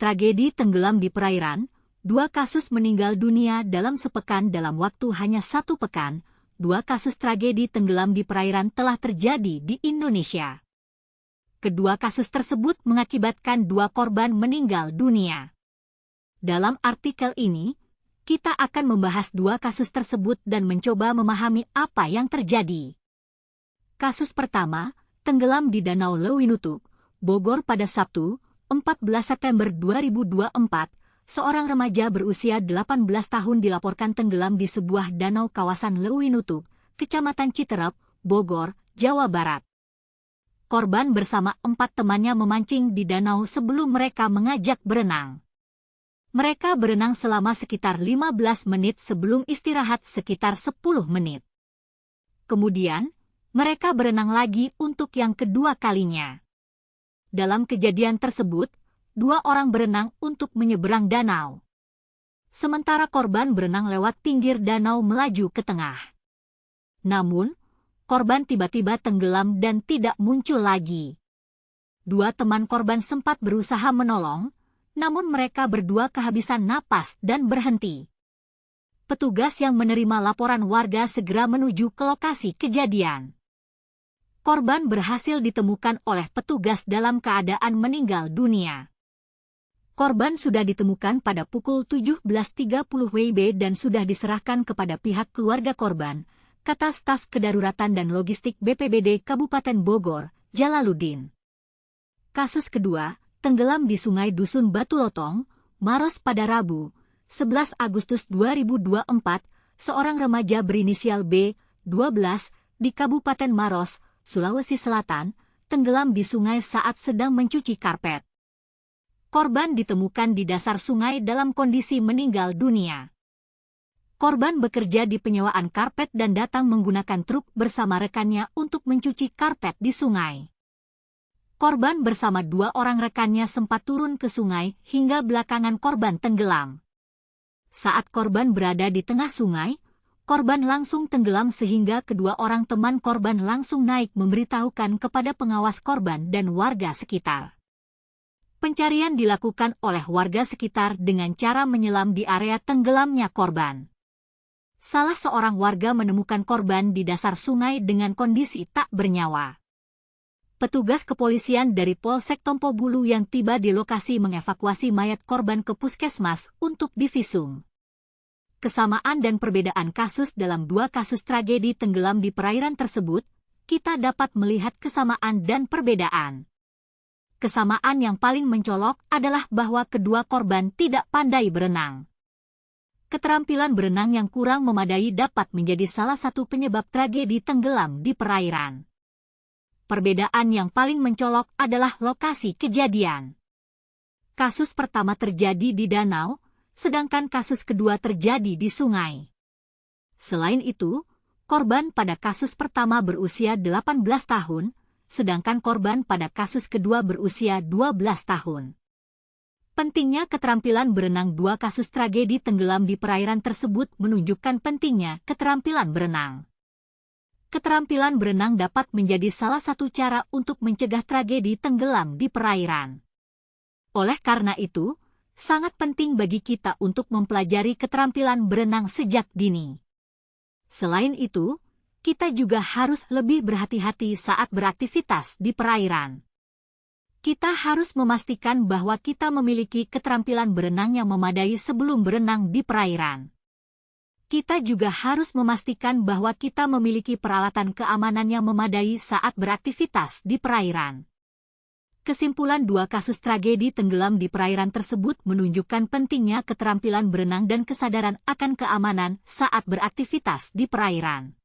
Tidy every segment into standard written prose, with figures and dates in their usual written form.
tragedi tenggelam di perairan, 2 kasus meninggal dunia dalam sepekan. Dalam waktu hanya 1 pekan, 2 kasus tragedi tenggelam di perairan telah terjadi di Indonesia. Kedua kasus tersebut mengakibatkan 2 korban meninggal dunia. Dalam artikel ini, kita akan membahas 2 kasus tersebut dan mencoba memahami apa yang terjadi. Kasus pertama, tenggelam di Danau Lewinutuk, Bogor pada Sabtu, 14 September 2024, seorang remaja berusia 18 tahun dilaporkan tenggelam di sebuah danau kawasan Lewinutuk, Kecamatan Citerep, Bogor, Jawa Barat. Korban bersama 4 temannya memancing di danau sebelum mereka mengajak berenang. Mereka berenang selama sekitar 15 menit sebelum istirahat sekitar 10 menit. Kemudian, mereka berenang lagi untuk yang kedua kalinya. Dalam kejadian tersebut, 2 orang berenang untuk menyeberang danau. Sementara korban berenang lewat pinggir danau melaju ke tengah. Namun, korban tiba-tiba tenggelam dan tidak muncul lagi. 2 teman korban sempat berusaha menolong, namun mereka berdua kehabisan napas dan berhenti. Petugas yang menerima laporan warga segera menuju ke lokasi kejadian. Korban berhasil ditemukan oleh petugas dalam keadaan meninggal dunia. Korban sudah ditemukan pada pukul 17.30 WIB dan sudah diserahkan kepada pihak keluarga korban, kata staf kedaruratan dan logistik BPBD Kabupaten Bogor, Jalaluddin. Kasus kedua, tenggelam di Sungai Dusun Batu Lotong, Maros pada Rabu, 11 Agustus 2024, seorang remaja berinisial B, 12, di Kabupaten Maros, Sulawesi Selatan, tenggelam di sungai saat sedang mencuci karpet. Korban ditemukan di dasar sungai dalam kondisi meninggal dunia. Korban bekerja di penyewaan karpet dan datang menggunakan truk bersama rekannya untuk mencuci karpet di sungai. Korban bersama 2 orang rekannya sempat turun ke sungai hingga belakangan korban tenggelam. Saat korban berada di tengah sungai, korban langsung tenggelam sehingga kedua orang teman korban langsung naik memberitahukan kepada pengawas korban dan warga sekitar. Pencarian dilakukan oleh warga sekitar dengan cara menyelam di area tenggelamnya korban. Salah seorang warga menemukan korban di dasar sungai dengan kondisi tak bernyawa. Petugas kepolisian dari Polsek Tompo Bulu yang tiba di lokasi mengevakuasi mayat korban ke puskesmas untuk divisum. Kesamaan dan perbedaan kasus dalam 2 kasus tragedi tenggelam di perairan tersebut, kita dapat melihat kesamaan dan perbedaan. Kesamaan yang paling mencolok adalah bahwa kedua korban tidak pandai berenang. Keterampilan berenang yang kurang memadai dapat menjadi salah satu penyebab tragedi tenggelam di perairan. Perbedaan yang paling mencolok adalah lokasi kejadian. Kasus pertama terjadi di danau, sedangkan kasus kedua terjadi di sungai. Selain itu, korban pada kasus pertama berusia 18 tahun, sedangkan korban pada kasus kedua berusia 12 tahun. Pentingnya keterampilan berenang 2 kasus tragedi tenggelam di perairan tersebut menunjukkan pentingnya keterampilan berenang. Keterampilan berenang dapat menjadi salah satu cara untuk mencegah tragedi tenggelam di perairan. Oleh karena itu, sangat penting bagi kita untuk mempelajari keterampilan berenang sejak dini. Selain itu, kita juga harus lebih berhati-hati saat beraktivitas di perairan. Kita harus memastikan bahwa kita memiliki keterampilan berenang yang memadai sebelum berenang di perairan. Kita juga harus memastikan bahwa kita memiliki peralatan keamanan yang memadai saat beraktivitas di perairan. Kesimpulan 2 kasus tragedi tenggelam di perairan tersebut menunjukkan pentingnya keterampilan berenang dan kesadaran akan keamanan saat beraktivitas di perairan.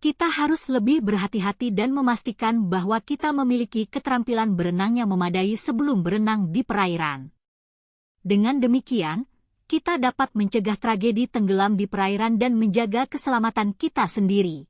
Kita harus lebih berhati-hati dan memastikan bahwa kita memiliki keterampilan berenang yang memadai sebelum berenang di perairan. Dengan demikian, kita dapat mencegah tragedi tenggelam di perairan dan menjaga keselamatan kita sendiri.